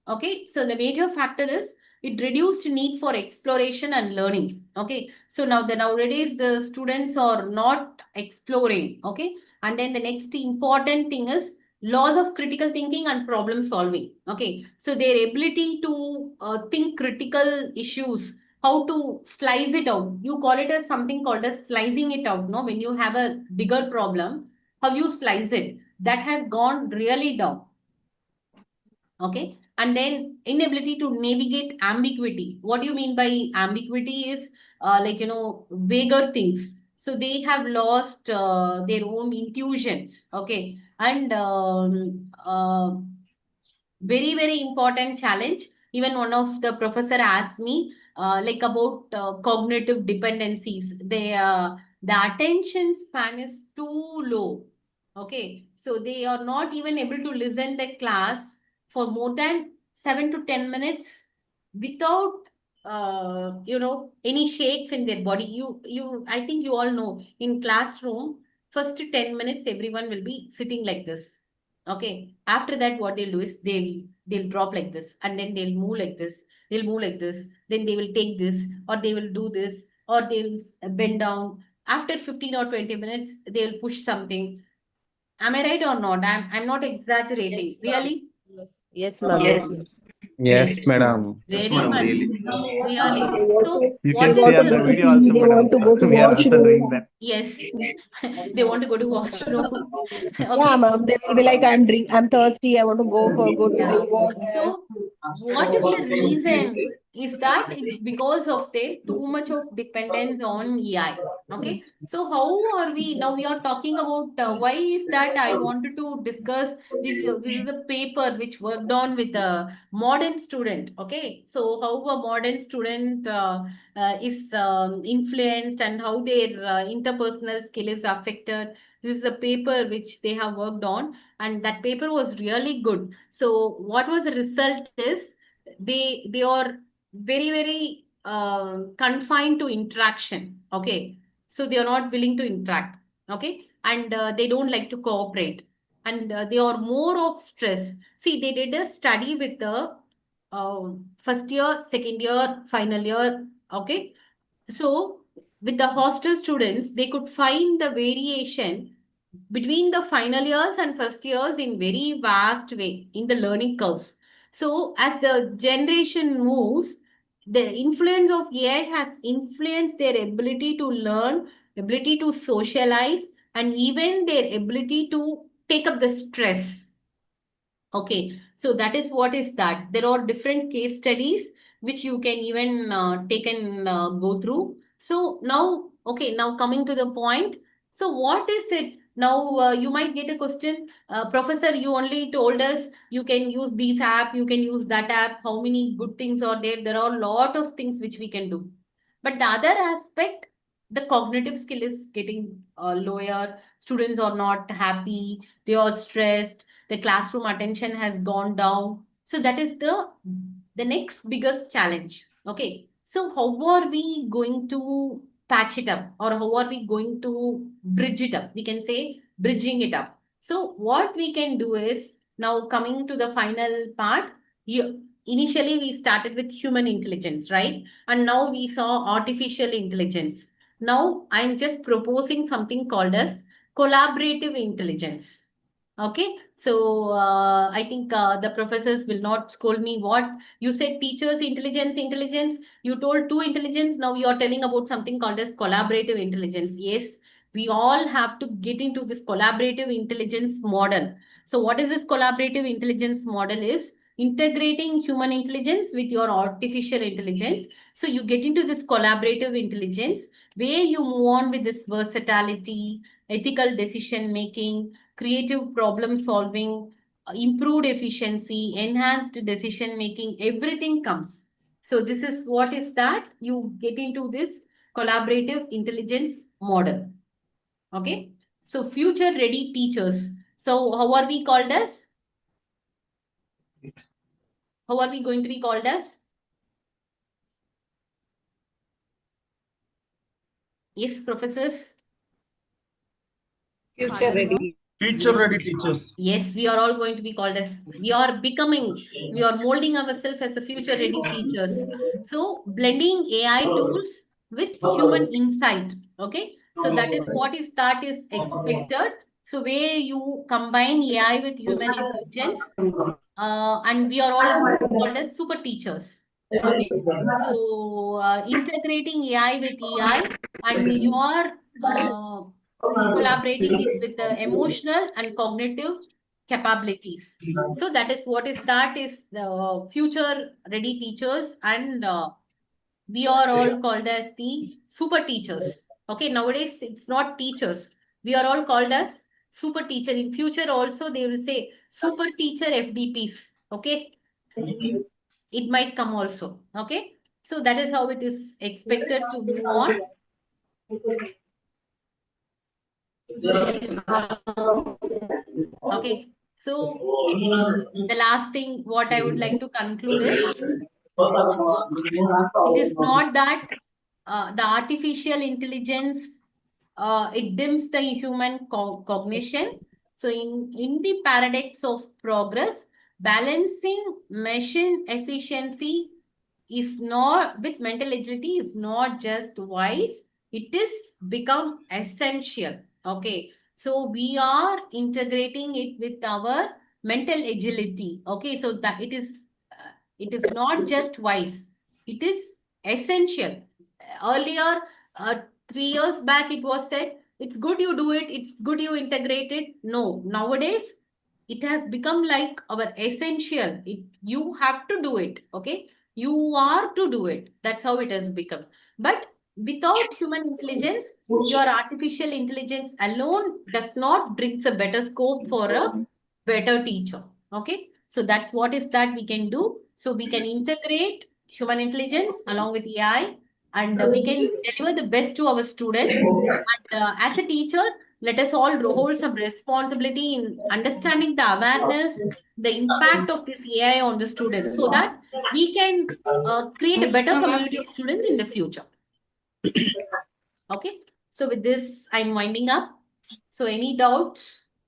Okay, so the major factor is it reduced need for exploration and learning. Okay, so now the nowadays the students are not exploring. Okay, and then the next important thing is loss of critical thinking and problem solving. Okay, so their ability to think critical issues, how to slice it out. You call it as something called as slicing it out. No, when you have a bigger problem, how you slice it, that has gone really down. Okay, and then inability to navigate ambiguity. What do you mean by ambiguity? Is vaguer things. So they have lost their own intuitions. Okay, and very, very important challenge. Even one of the professor asked me about cognitive dependencies. The attention span is too low. Okay, so they are not even able to listen the class for more than 7 to 10 minutes without any shakes in their body. I think you all know, in classroom, first 10 minutes everyone will be sitting like this. Okay, after that, what they'll do is they'll drop like this, and then they'll move like this, they'll move like this, then they will take this, or they will do this, or they'll bend down. After 15 or 20 minutes, they'll push something. Am I right or not? I'm not exaggerating. Yes, ma'am. Really? Yes, ma'am. Yes, ma'am. Yes, Very, madam. Yes, very madam, much. really. Really. They want So to, You they can what see is want to on the go the to video tea, also, they madam. want to go to We are also doing washroom. that. yes. They want to go to washroom. Yeah, Okay. ma'am. They will be like, I'm thirsty. I want to go to Yeah. drink water. So what is the reason? Is that it's because of their too much of dependence on AI. Okay. So how are we now? We are talking about why is that I wanted to discuss this. This is a paper which worked on with a modern student. Okay. So how a modern student is influenced and how their interpersonal skill is affected. This is a paper which they have worked on, and that paper was really good. So what was the result is they are very, very confined to interaction. Okay, so they are not willing to interact. Okay, and they don't like to cooperate, and they are more of stress. See, they did a study with the first year, second year, final year. Okay, so with the hostel students, they could find the variation between the final years and first years in very vast way in the learning curves. So as the generation moves, the influence of AI has influenced their ability to learn, ability to socialize, and even their ability to take up the stress. Okay, so that is what is that. There are different case studies which you can even take and go through. So now, okay, now coming to the point. So what is it? Now you might get a question, Professor, you only told us you can use this app, you can use that app. How many good things are there? There are a lot of things which we can do. But the other aspect, the cognitive skill is getting lower. Students are not happy. They are stressed. The classroom attention has gone down. So that is the next biggest challenge. Okay. So how are we going to patch it up, or how are we going to bridge it up? We can say bridging it up. So what we can do is, now coming to the final part, initially we started with human intelligence, right? And now we saw artificial intelligence. Now I'm just proposing something called as collaborative intelligence. Okay, so I think the professors will not scold me. What you said, teachers intelligence, you told two intelligence. Now you are telling about something called as collaborative intelligence. Yes, we all have to get into this collaborative intelligence model. So what is this collaborative intelligence model? Is integrating human intelligence with your artificial intelligence. So you get into this collaborative intelligence where you move on with this versatility, ethical decision making, creative problem solving, improved efficiency, enhanced decision making, everything comes. So this is what is that you get into this collaborative intelligence model. Okay. So future ready teachers. So how are we called as? How are we going to be called as? Yes, professors. Future ready. Future ready teachers. Yes, we are all going to be called as, we are becoming, we are molding ourselves as a future ready teachers. So blending AI tools with human insight. Okay. So that is what is that is expected. So where you combine AI with human intelligence, and we are all called as super teachers. Okay. So integrating AI with EI, and you are collaborating it with the emotional and cognitive capabilities. So that is what is that is the future ready teachers, and we are all called as the super teachers. Okay, nowadays it's not teachers. We are all called as super teacher. In future also they will say super teacher FDPs. Okay, it might come also. Okay, so that is how it is expected to move on. Okay, so the last thing what I would like to conclude is, it is not that the artificial intelligence it dims the human cognition. So in the paradox of progress, balancing machine efficiency is not with mental agility is not just wise, it is become essential. Okay, so we are integrating it with our mental agility. Okay, so that it is not just wise, it is essential. Earlier, 3 years back, it was said, it's good you do it, it's good you integrate it. No, nowadays, it has become like our essential. You have to do it. Okay, you are to do it. That's how it has become. But without human intelligence, your artificial intelligence alone does not brings a better scope for a better teacher. Okay, so that's what is that we can do. So we can integrate human intelligence along with AI, and we can deliver the best to our students. And as a teacher, let us all hold some responsibility in understanding the awareness, the impact of this AI on the students, so that we can create a better community of students in the future. Okay, so with this, I'm winding up. So any doubts?